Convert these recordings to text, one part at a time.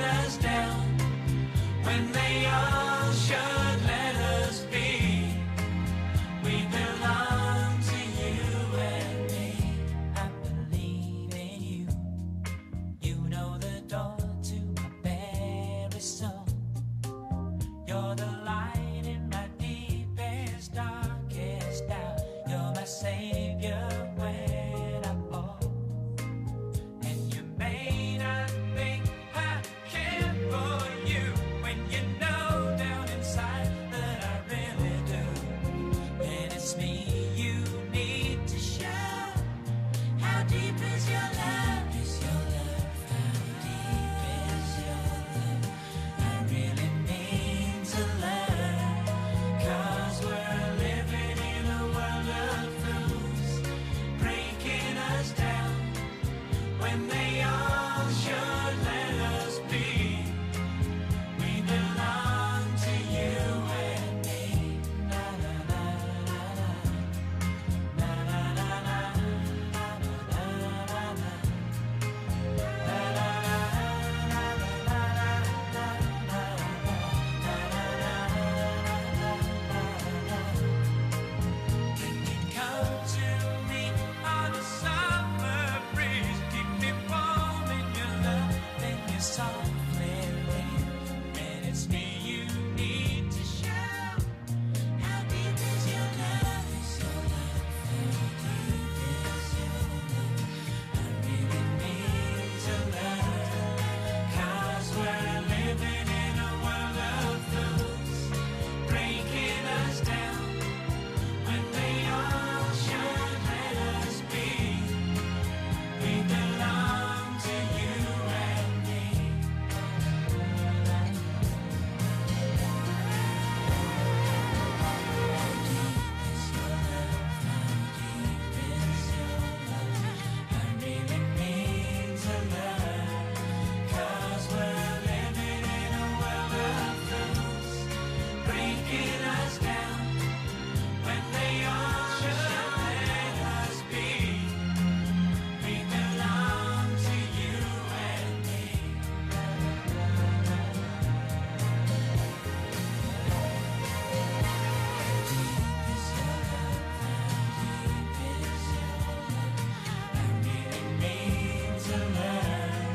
us down when they all should let us be. We belong to you and me. I believe in you. You know the door to my very soul. You're the light in my deepest, darkest doubt. You're my savior when I fall. And you may not think I care for you when you know down inside that I really do. And it's me you need to show. How deep is your love? Is your love? How deep is your love? I really mean to learn. 'Cause we're living in a world of fools, breaking us down when they all should let us be. We belong to you and me. Na na na na na. Na na na na. Na na na na. Na na When you come to me on a summer breeze, keep me warm in your love, then you softly leave. When it's me you need to show. How deep is your love? Is your love? How deep is your love? I really need to learn. 'Cause we're living in a world of fools, breaking us down when they all should let us be. We belong to you and me. How deep is your love? How deep is your love? I really mean to learn. 'Cause we're living in a world of fools, breaking us down when they all should let us be. We belong to you and me. Deep is your love, how deep is your love? I really mean to learn.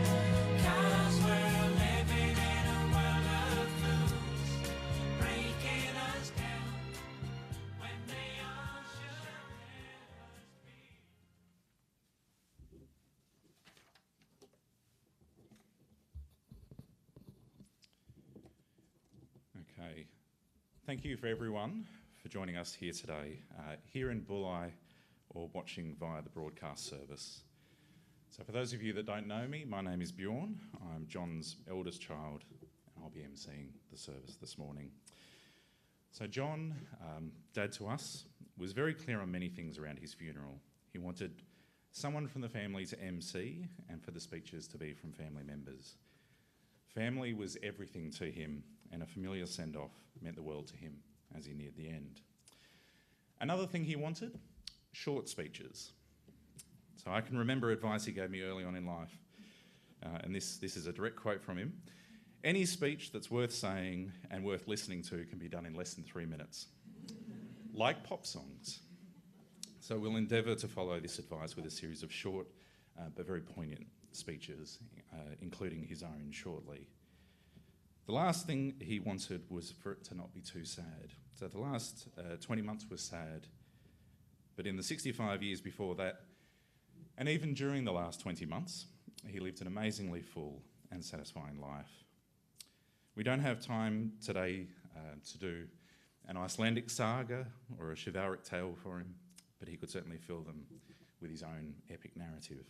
'Cause we're living in a world of fools, breaking us down when they all should let us be. Okay. Thank you for everyone for joining us here today, here in Bulli or watching via the broadcast service. So for those of you that don't know me, my name is Bjorn. I'm John's eldest child and I'll be emceeing the service this morning. So John, dad to us, was very clear on many things around his funeral. He wanted someone from the family to MC and for the speeches to be from family members. Family was everything to him, and a familiar send-off meant the world to him as he neared the end. Another thing he wanted, short speeches. So I can remember advice he gave me early on in life, and this is a direct quote from him. Any speech that's worth saying and worth listening to can be done in less than 3 minutes, like pop songs. So we'll endeavour to follow this advice with a series of short but very poignant speeches, including his own shortly. The last thing he wanted was for it to not be too sad. So the last 20 months was sad, but in the 65 years before that, and even during the last 20 months, he lived an amazingly full and satisfying life. We don't have time today to do an Icelandic saga or a chivalric tale for him, but he could certainly fill them with his own epic narrative.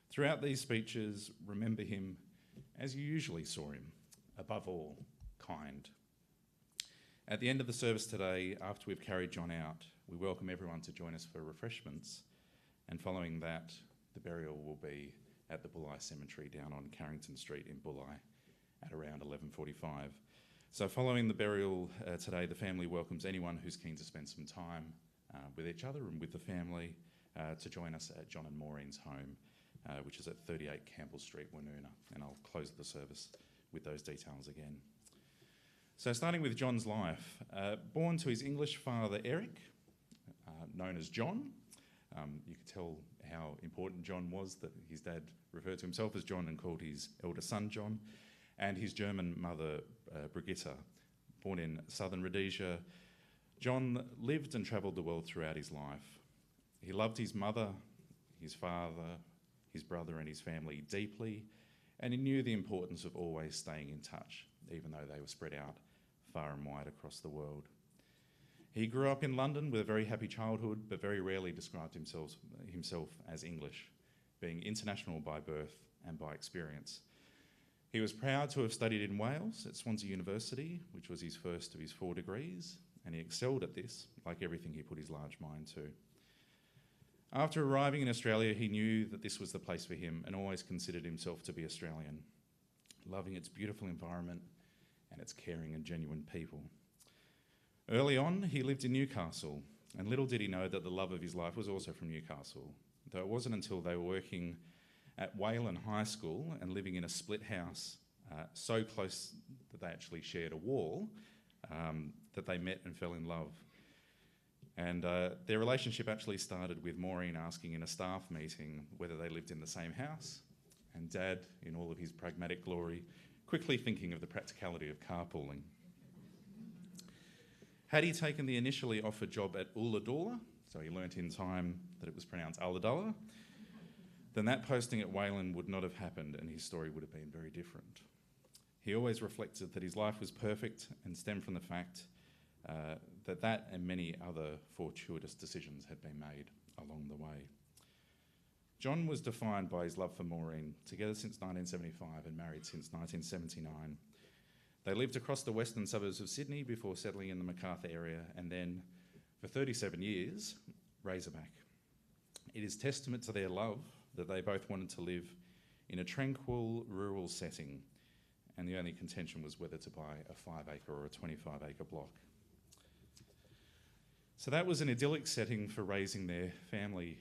Throughout these speeches, remember him as you usually saw him, above all, kind. At the end of the service today, after we've carried John out, we welcome everyone to join us for refreshments, and following that, the burial will be at the Bulli Cemetery down on Carrington Street in Bulli at around 11:45. So following the burial today, the family welcomes anyone who's keen to spend some time with each other and with the family to join us at John and Maureen's home which is at 38 Campbell Street, Woonona, and I'll close the service with those details again. So starting with John's life, born to his English father Eric, known as John. You could tell how important John was, that his dad referred to himself as John and called his elder son John, and his German mother Brigitta. Born in southern Rhodesia, John lived and travelled the world throughout his life. He loved his mother, his father, his brother and his family deeply, and he knew the importance of always staying in touch, even though they were spread out far and wide across the world. He grew up in London with a very happy childhood, but very rarely described himself as English, being international by birth and by experience. He was proud to have studied in Wales at Swansea University, which was his first of his 4 degrees, and he excelled at this, like everything he put his large mind to. After arriving in Australia, he knew that this was the place for him and always considered himself to be Australian, loving its beautiful environment and its caring and genuine people. Early on, he lived in Newcastle, and little did he know that the love of his life was also from Newcastle, though it wasn't until they were working at Wayland High School and living in a split house so close that they actually shared a wall that they met and fell in love. And their relationship actually started with Maureen asking in a staff meeting whether they lived in the same house, and Dad, in all of his pragmatic glory, quickly thinking of the practicality of carpooling. Had he taken the initially offered job at Ulladulla, so he learnt in time that it was pronounced Ulladulla, then that posting at Wayland would not have happened and his story would have been very different. He always reflected that his life was perfect and stemmed from the fact that and many other fortuitous decisions had been made along the way. John was defined by his love for Maureen, together since 1975 and married since 1979. They lived across the western suburbs of Sydney before settling in the Macarthur area and then, for 37 years, Razorback. It is testament to their love that they both wanted to live in a tranquil rural setting, and the only contention was whether to buy a 5-acre or a 25-acre block. So that was an idyllic setting for raising their family,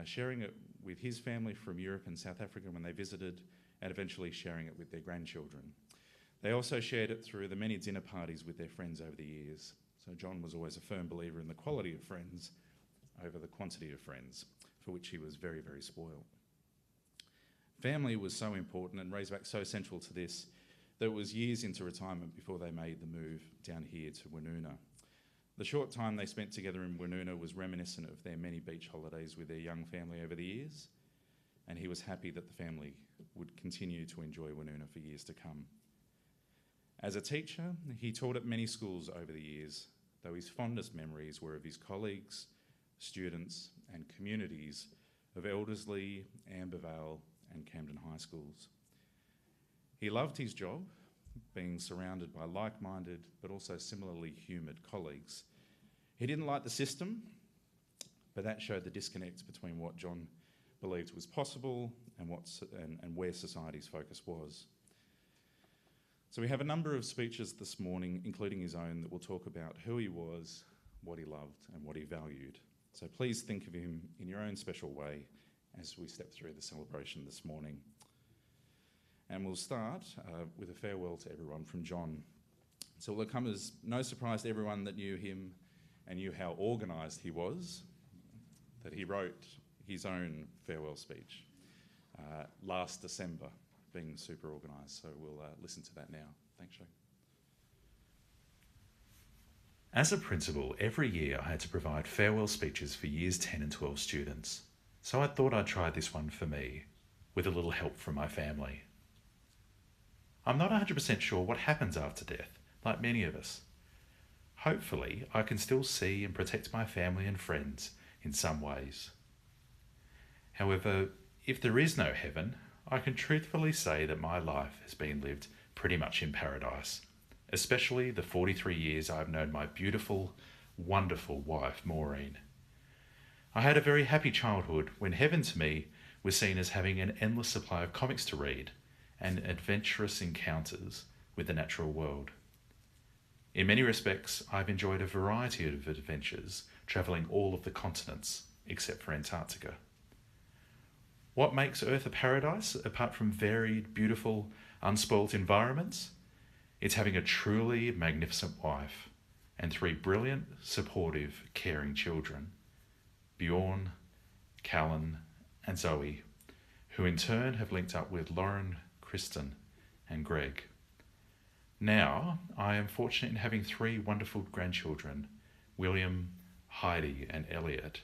sharing it with his family from Europe and South Africa when they visited, and eventually sharing it with their grandchildren. They also shared it through the many dinner parties with their friends over the years. So John was always a firm believer in the quality of friends over the quantity of friends, for which he was very, very spoiled. Family was so important and Razorback so central to this that it was years into retirement before they made the move down here to Woonona. The short time they spent together in Woonona was reminiscent of their many beach holidays with their young family over the years, and he was happy that the family would continue to enjoy Woonona for years to come. As a teacher, he taught at many schools over the years, though his fondest memories were of his colleagues, students and communities of Elderslie, Ambervale and Camden High Schools. He loved his job, being surrounded by like-minded but also similarly humoured colleagues. He didn't like the system, but that showed the disconnect between what John believed was possible and where society's focus was. So we have a number of speeches this morning, including his own, that will talk about who he was, what he loved and what he valued. So please think of him in your own special way as we step through the celebration this morning. And we'll start with a farewell to everyone from John. So it will come as no surprise to everyone that knew him and knew how organised he was, that he wrote his own farewell speech last December, being super organised. So we'll listen to that now. Thanks, Shay. As a principal, every year I had to provide farewell speeches for years 10 and 12 students. So I thought I'd try this one for me, with a little help from my family. I'm not 100% sure what happens after death, like many of us. Hopefully, I can still see and protect my family and friends in some ways. However, if there is no heaven, I can truthfully say that my life has been lived pretty much in paradise, especially the 43 years I've known my beautiful, wonderful wife, Maureen. I had a very happy childhood when heaven to me was seen as having an endless supply of comics to read and adventurous encounters with the natural world. In many respects, I've enjoyed a variety of adventures, travelling all of the continents except for Antarctica. What makes Earth a paradise, apart from varied, beautiful, unspoilt environments? It's having a truly magnificent wife and 3 brilliant, supportive, caring children, Bjorn, Callan, and Zoe, who in turn have linked up with Lauren, Kristen, and Greg. Now, I am fortunate in having 3 wonderful grandchildren, William, Heidi, and Elliot.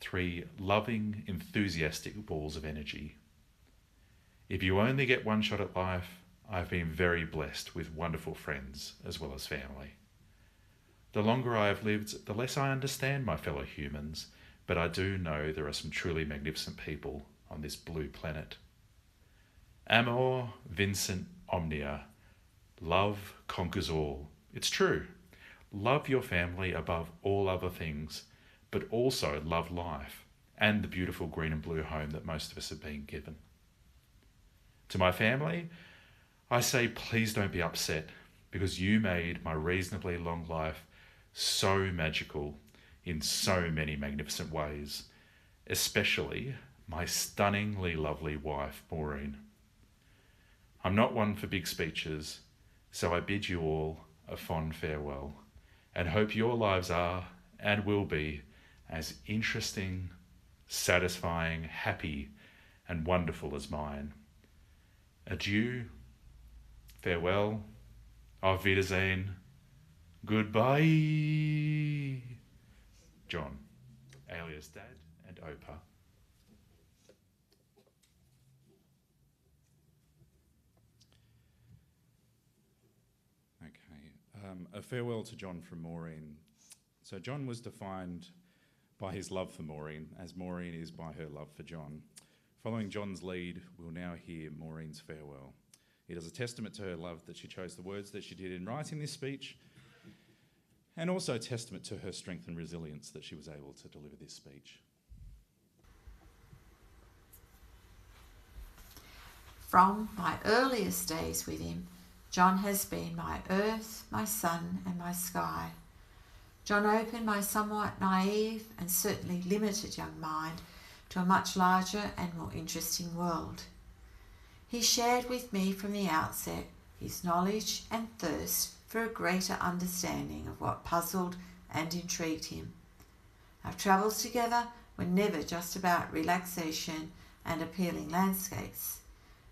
3 loving, enthusiastic balls of energy. If you only get one shot at life, I've been very blessed with wonderful friends as well as family. The longer I have lived, the less I understand my fellow humans, but I do know there are some truly magnificent people on this blue planet. Amor vincit omnia. Love conquers all. It's true. Love your family above all other things, but also love life and the beautiful green and blue home that most of us have been given. To my family, I say please don't be upset, because you made my reasonably long life so magical in so many magnificent ways, especially my stunningly lovely wife, Maureen. I'm not one for big speeches, so I bid you all a fond farewell and hope your lives are and will be as interesting, satisfying, happy, and wonderful as mine. Adieu, farewell, auf Wiedersehen, goodbye. John, alias Dad and Opa. A farewell to John from Maureen. So John was defined by his love for Maureen, as Maureen is by her love for John. Following John's lead, we'll now hear Maureen's farewell. It is a testament to her love that she chose the words that she did in writing this speech, and also a testament to her strength and resilience that she was able to deliver this speech. From my earliest days with him, John has been my earth, my sun, and my sky. John opened my somewhat naive and certainly limited young mind to a much larger and more interesting world. He shared with me from the outset his knowledge and thirst for a greater understanding of what puzzled and intrigued him. Our travels together were never just about relaxation and appealing landscapes.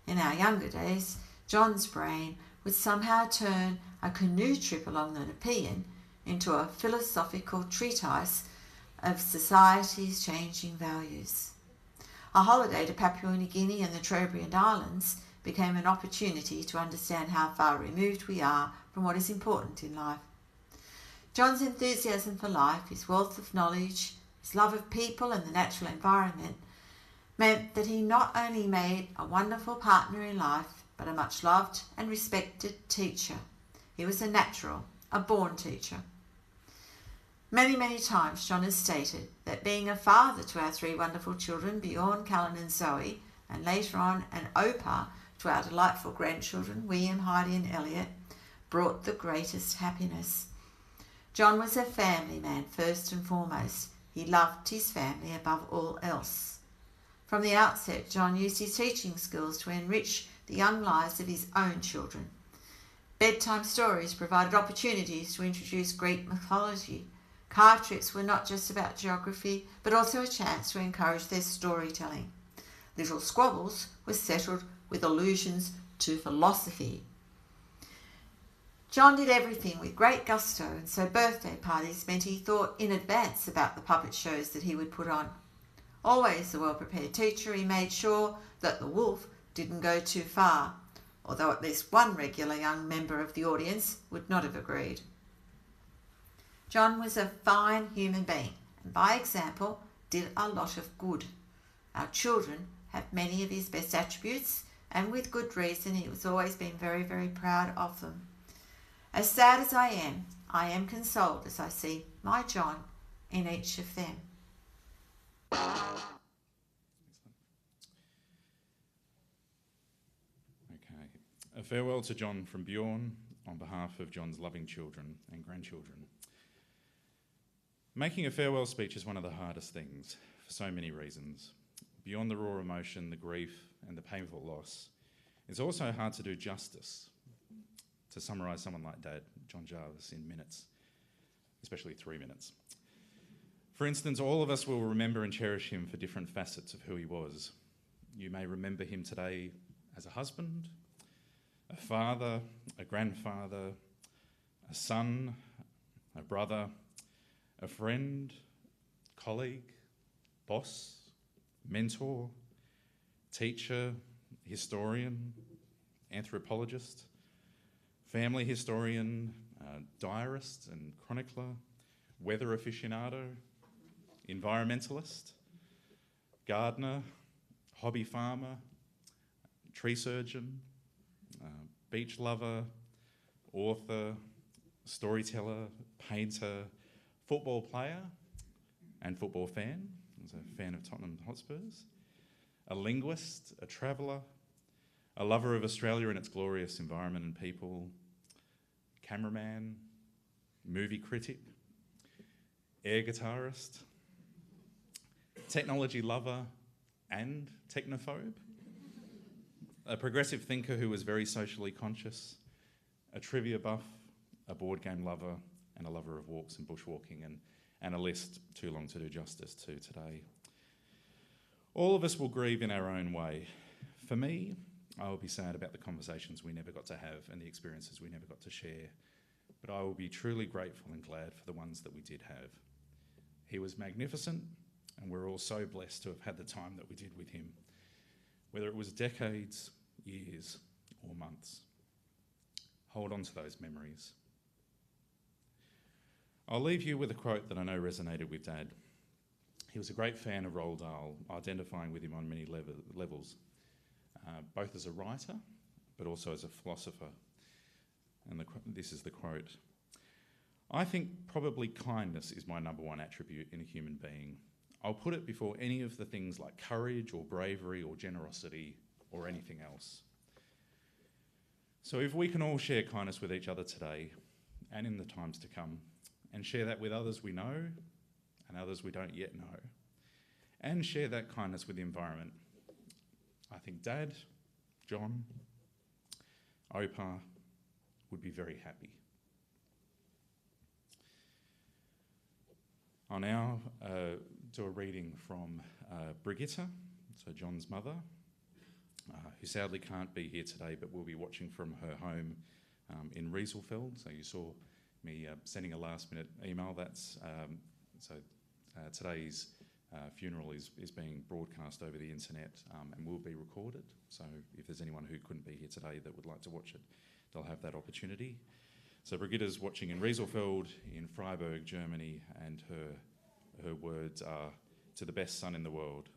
In our younger days, John's brain would somehow turn a canoe trip along the Nepean into a philosophical treatise of society's changing values. A holiday to Papua New Guinea and the Trobriand Islands became an opportunity to understand how far removed we are from what is important in life. John's enthusiasm for life, his wealth of knowledge, his love of people and the natural environment meant that he not only made a wonderful partner in life, but a much loved and respected teacher. He was a natural, a born teacher. Many, many times John has stated that being a father to our 3 wonderful children, Bjorn, Callan and Zoe, and later on an Opa to our delightful grandchildren, William, Heidi and Elliot, brought the greatest happiness. John was a family man first and foremost. He loved his family above all else. From the outset, John used his teaching skills to enrich the young lives of his own children. Bedtime stories provided opportunities to introduce Greek mythology. Car trips were not just about geography, but also a chance to encourage their storytelling. Little squabbles were settled with allusions to philosophy. John did everything with great gusto, and so birthday parties meant he thought in advance about the puppet shows that he would put on. Always a well-prepared teacher, he made sure that the wolf didn't go too far, although at least one regular young member of the audience would not have agreed. John was a fine human being, and by example did a lot of good. Our children have many of his best attributes, and with good reason. He was always been very, very proud of them. As sad as I am consoled as I see my John in each of them. Okay. A farewell to John from Bjorn on behalf of John's loving children and grandchildren. Making a farewell speech is one of the hardest things for so many reasons. beyond the raw emotion, the grief, and the painful loss, it's also hard to do justice, to summarise someone like Dad, John Jarvis, in minutes, especially 3 minutes. For instance, all of us will remember and cherish him for different facets of who he was. You may remember him today as a husband, a father, a grandfather, a son, a brother, a friend, colleague, boss, mentor, teacher, historian, anthropologist, family historian, diarist and chronicler, weather aficionado, environmentalist, gardener, hobby farmer, tree surgeon, beach lover, author, storyteller, painter, football player and football fan. He's a fan of Tottenham Hotspurs, a linguist, a traveller, a lover of Australia and its glorious environment and people, cameraman, movie critic, air guitarist, technology lover and technophobe, a progressive thinker who was very socially conscious, a trivia buff, a board game lover, and a lover of walks and bushwalking, and a list too long to do justice to today. All of us will grieve in our own way. For me, I will be sad about the conversations we never got to have and the experiences we never got to share, but I will be truly grateful and glad for the ones that we did have. He was magnificent, and we're all so blessed to have had the time that we did with him, whether it was decades, years, or months. Hold on to those memories. I'll leave you with a quote that I know resonated with Dad. He was a great fan of Roald Dahl, identifying with him on many levels, both as a writer, but also as a philosopher. And this is the quote. "I think probably kindness is my number one attribute in a human being. I'll put it before any of the things like courage or bravery or generosity or anything else." So if we can all share kindness with each other today and in the times to come, and share that with others we know and others we don't yet know, and share that kindness with the environment, I think Dad, John, Opa would be very happy. I'll now do a reading from Brigitta, so John's mother, who sadly can't be here today but will be watching from her home in Rieselfeld. So you saw me sending a last-minute email. Today's funeral is being broadcast over the internet and will be recorded. So if there's anyone who couldn't be here today that would like to watch it, they'll have that opportunity. So Brigitta's watching in Rieselfeld in Freiburg, Germany, and her words are, "To the best son in the world."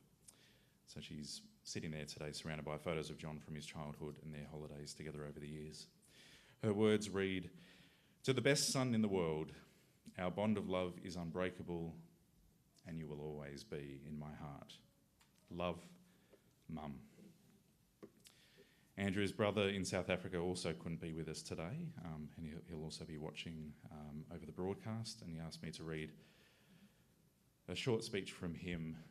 So she's sitting there today surrounded by photos of John from his childhood and their holidays together over the years. Her words read, "To the best son in the world, our bond of love is unbreakable and you will always be in my heart. Love, Mum." Andrew's brother in South Africa also couldn't be with us today, and he'll also be watching over the broadcast, and he asked me to read a short speech from him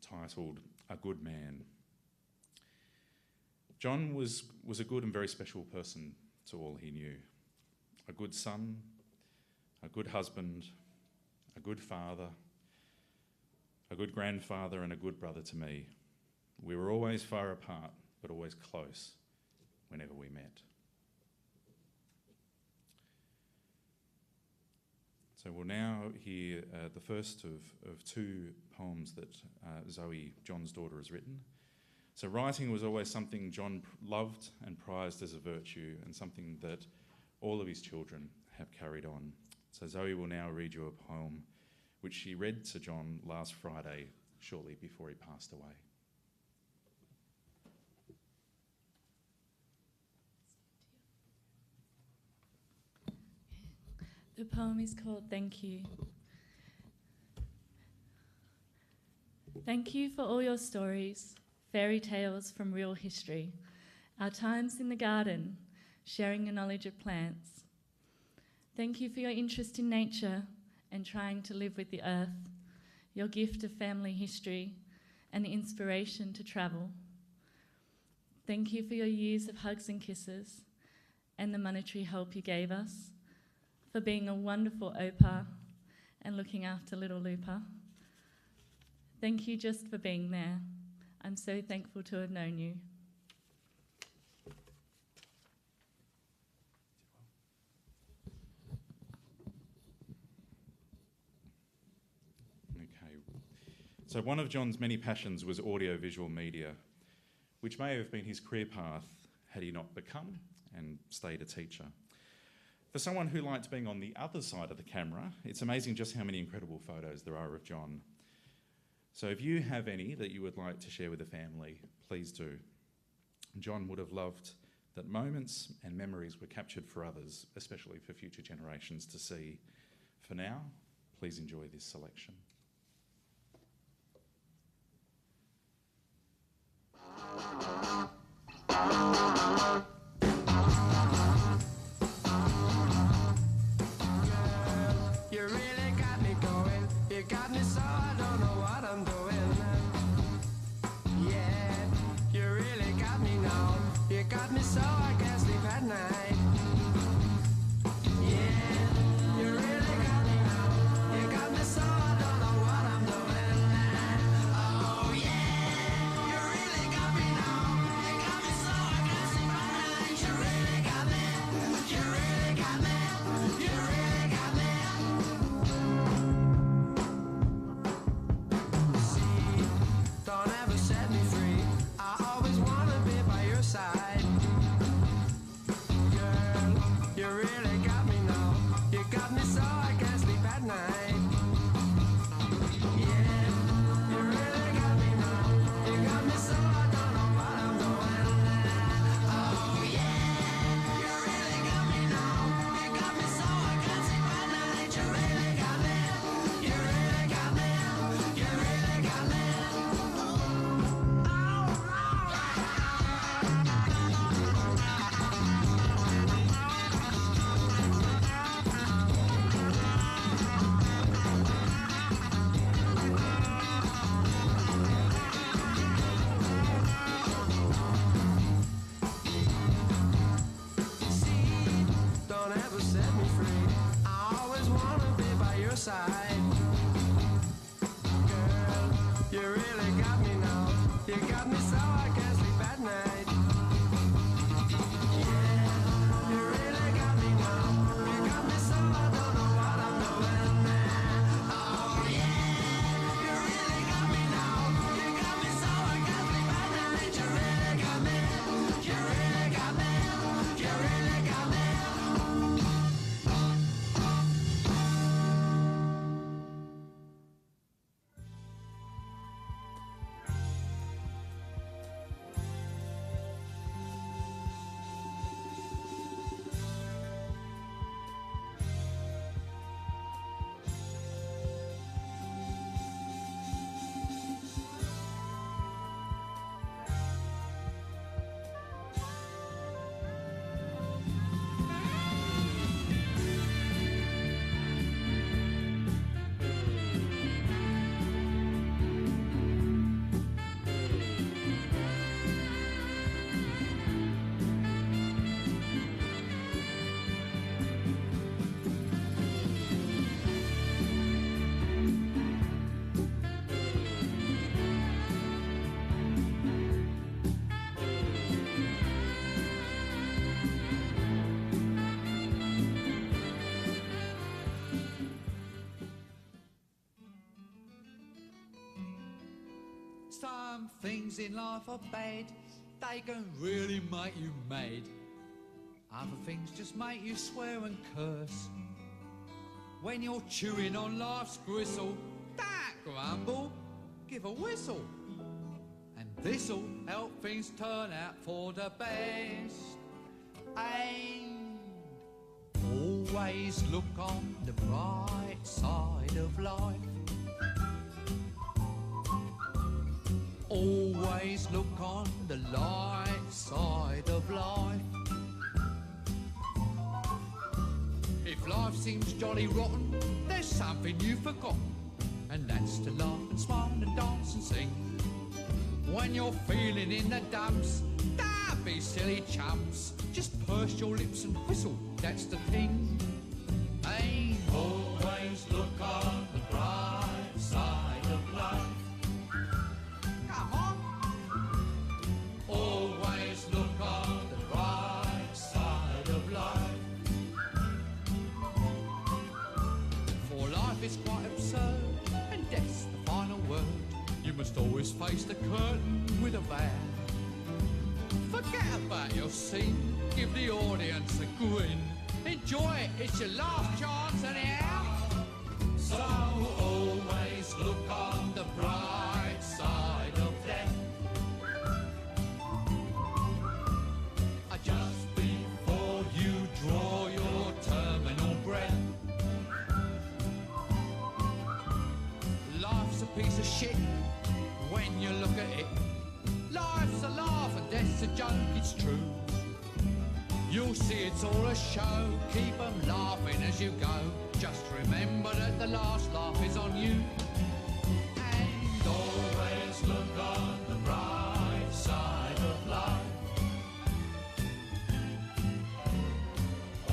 titled "A Good Man." John was a good and very special person to all he knew. A good son, a good husband, a good father, a good grandfather, and a good brother to me. We were always far apart, but always close whenever we met. So we'll now hear the first of two poems that Zoe, John's daughter, has written. So writing was always something John loved and prized as a virtue, and something that all of his children have carried on. So Zoe will now read you a poem which she read to John last Friday, shortly before he passed away. The poem is called "Thank You." Thank you for all your stories, fairy tales from real history, our times in the garden, sharing your knowledge of plants. Thank you for your interest in nature and trying to live with the earth, your gift of family history, and the inspiration to travel. Thank you for your years of hugs and kisses and the monetary help you gave us, for being a wonderful au pair and looking after little Lupa. Thank you just for being there. I'm so thankful to have known you. Okay. So one of John's many passions was audio-visual media, which may have been his career path had he not become and stayed a teacher. For someone who liked being on the other side of the camera, it's amazing just how many incredible photos there are of John. So if you have any that you would like to share with the family, please do. John would have loved that moments and memories were captured for others, especially for future generations to see. For now, please enjoy this selection. You really got me going. You got me so I don't know what I'm doing. Yeah, you really got me now. You got me so I can't sleep at night. Yeah, you really got me now. You got me so I don't know what I'm doing. Oh yeah, you really got me now. You got me so I can't sleep at night. You really got me. You really got me. You really got me. See, don't ever set me free. I always wanna be by your side. Girl, you really got me now. You got me so I can't sleep at night. Yeah, you really got me now. You got me so I don't know what I'm doing. Oh yeah, you really got me now. You got me so I can't sleep at night. You really got me. You really got me. You really got me. See, don't ever set me free. I always wanna be by your side. Girl, you really got me now. You got me so I can't sleep at night. Yeah, you really got me now. You got me so I don't know what I'm doing. Oh yeah, you really got me now. You got me so I can't sleep at night. You really got me. You really got me. You really got me. Some things in life are bad, they can really make you mad. Other things just make you swear and curse. When you're chewing on life's gristle, don't grumble, give a whistle. And this'll help things turn out for the best. And always look on the bright side of life. Always look on the light side of life. If life seems jolly rotten, there's something you've forgotten, and that's to laugh and smile and dance and sing. When you're feeling in the dumps, don't be silly chumps. Just purse your lips and whistle, that's the thing. Hey, Always look on the bright side of life. come on. Always look on the bright side of life. For life is quite absurd, and death's the final word. You must always face the curtain with a bow. Forget about your scene, give the audience a grin. Enjoy it, it's your last chance anyhow. So always look on the bright side of death. Just before you draw your terminal breath. Life's a piece of shit when you look at it. Life's a laugh and death's a joke, it's true. You'll see it's all a show, keep 'em laughing as you go. Just remember that the last laugh is on you. And Always look on the bright side of life.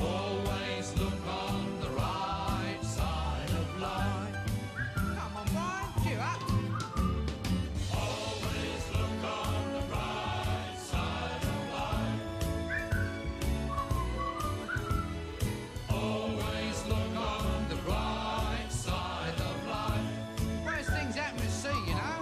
Always look on the right side of life. come on, Brian, cheer up. Always look on the bright side of life. Always look on the bright side of life. Worst things happen at sea, you know.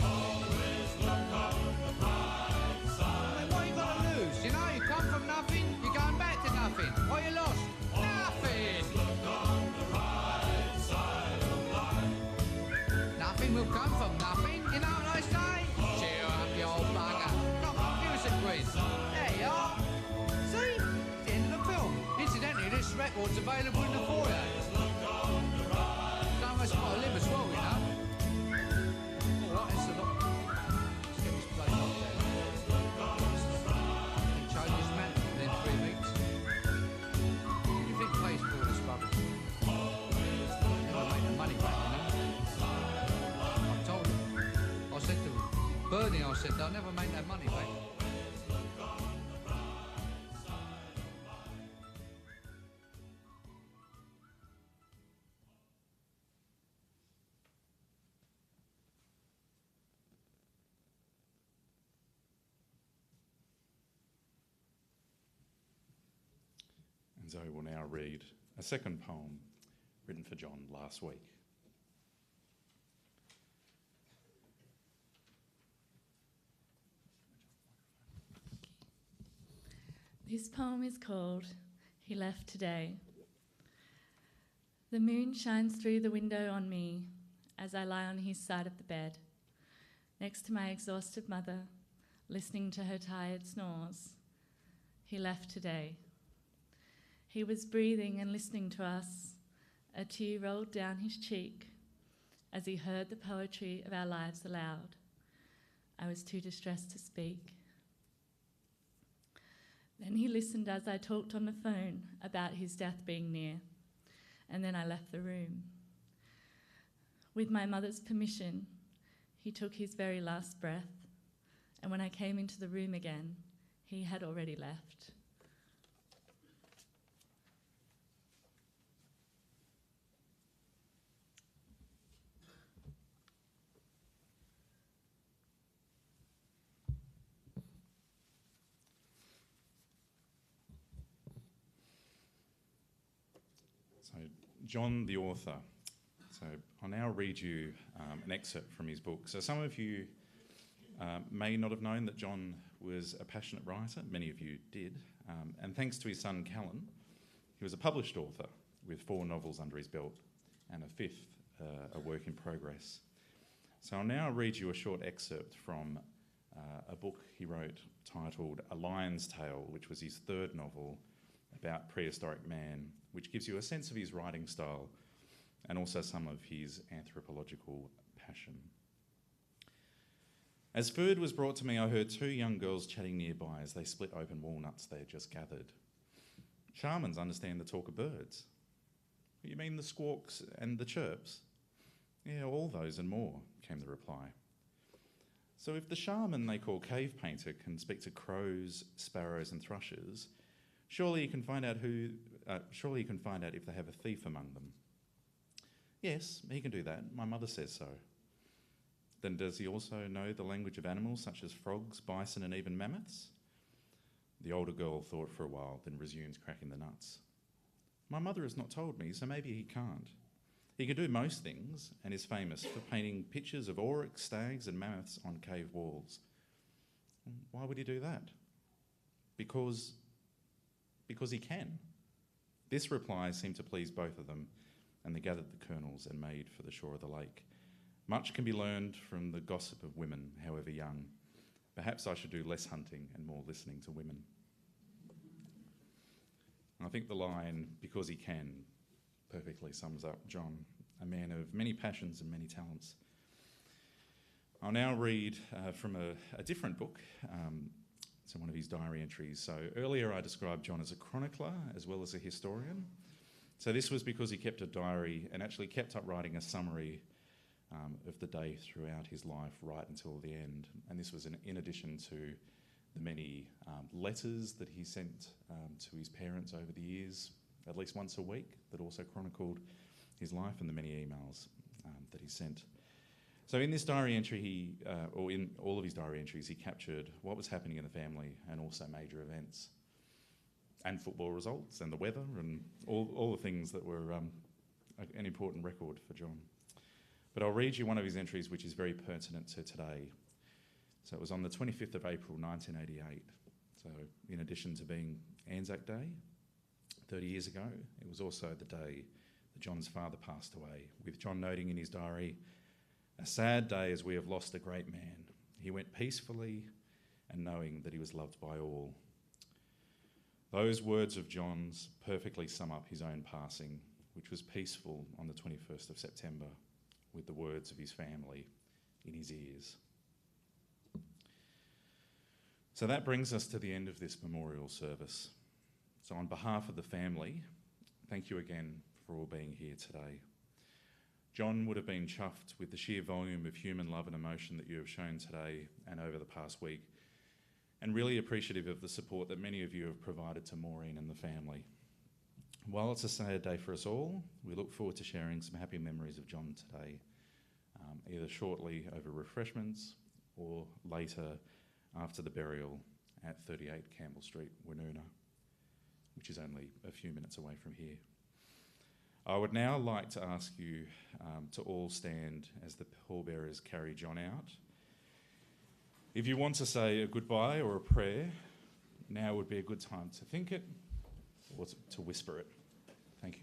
Always look on the bright side. What you got to lose? You know, you come from nothing, you're going back to nothing. What you lost? Nothing. Look on the right side of life. Nothing will come from nothing. You know what I say? Cheer up, you old bugger. Come on, give us a quiz. There you are. See? It's the end of the film. Incidentally, this record's available in the foyer. Somewhere's got to live as well, you know. All right, it's a lot. Let's get this place off there. Change this man within 3 weeks. You think pays for all this rubbish? Never make the money back, you know. I told him. I said to Bernie, I said, they'll never make that money back. And Zoe will now read a second poem written for John last week. This poem is called He Left Today. The moon shines through the window on me as I lie on his side of the bed, next to my exhausted mother, listening to her tired snores. He left today. He was breathing and listening to us. A tear rolled down his cheek as he heard the poetry of our lives aloud. I was too distressed to speak. Then he listened as I talked on the phone about his death being near, and then I left the room. With my mother's permission, he took his very last breath, and when I came into the room again, he had already left. So, John, the author. So, I'll now read you an excerpt from his book. So, some of you may not have known that John was a passionate writer. Many of you did. And thanks to his son, Callan, he was a published author with 4 novels under his belt and a 5th, a work in progress. So, I'll now read you a short excerpt from a book he wrote titled A Lion's Tale, which was his 3rd novel about prehistoric man, which gives you a sense of his writing style and also some of his anthropological passion. As food was brought to me, I heard 2 young girls chatting nearby as they split open walnuts they had just gathered. Shamans understand the talk of birds. You mean the squawks and the chirps? Yeah, all those and more, came the reply. So if the shaman they call cave painter can speak to crows, sparrows and thrushes, surely he can find out if they have a thief among them. Yes, he can do that. My mother says so. Then does he also know the language of animals such as frogs, bison and even mammoths? The older girl thought for a while, then resumed cracking the nuts. My mother has not told me, so maybe he can't. He can do most things and is famous for painting pictures of oryx, stags and mammoths on cave walls. Why would he do that? Because he can. This reply seemed to please both of them, and they gathered the kernels and made for the shore of the lake. Much can be learned from the gossip of women, however young. Perhaps I should do less hunting and more listening to women. I think the line, because he can, perfectly sums up John, a man of many passions and many talents. I'll now read from a different book, so one of his diary entries. So earlier I described John as a chronicler as well as a historian. So this was because he kept a diary and actually kept up writing a summary of the day throughout his life right until the end. And this was in addition to the many letters that he sent to his parents over the years, at least once a week, that also chronicled his life, and the many emails that he sent. So in this diary entry, or in all of his diary entries, he captured what was happening in the family and also major events and football results and the weather and all the things that were an important record for John. But I'll read you one of his entries which is very pertinent to today. So it was on the 25th of April 1988. So in addition to being Anzac Day 30 years ago, it was also the day that John's father passed away, with John noting in his diary, "A sad day as we have lost a great man. He went peacefully and knowing that he was loved by all." Those words of John's perfectly sum up his own passing, which was peaceful on the 21st of September, with the words of his family in his ears. So that brings us to the end of this memorial service. So on behalf of the family, thank you again for all being here today. John would have been chuffed with the sheer volume of human love and emotion that you have shown today and over the past week, and really appreciative of the support that many of you have provided to Maureen and the family. While it's a sad day for us all, we look forward to sharing some happy memories of John today, either shortly over refreshments or later after the burial at 38 Campbell Street, Woonona, which is only a few minutes away from here. I would now like to ask you to all stand as the pallbearers carry John out. If you want to say a goodbye or a prayer, now would be a good time to think it or to whisper it. Thank you.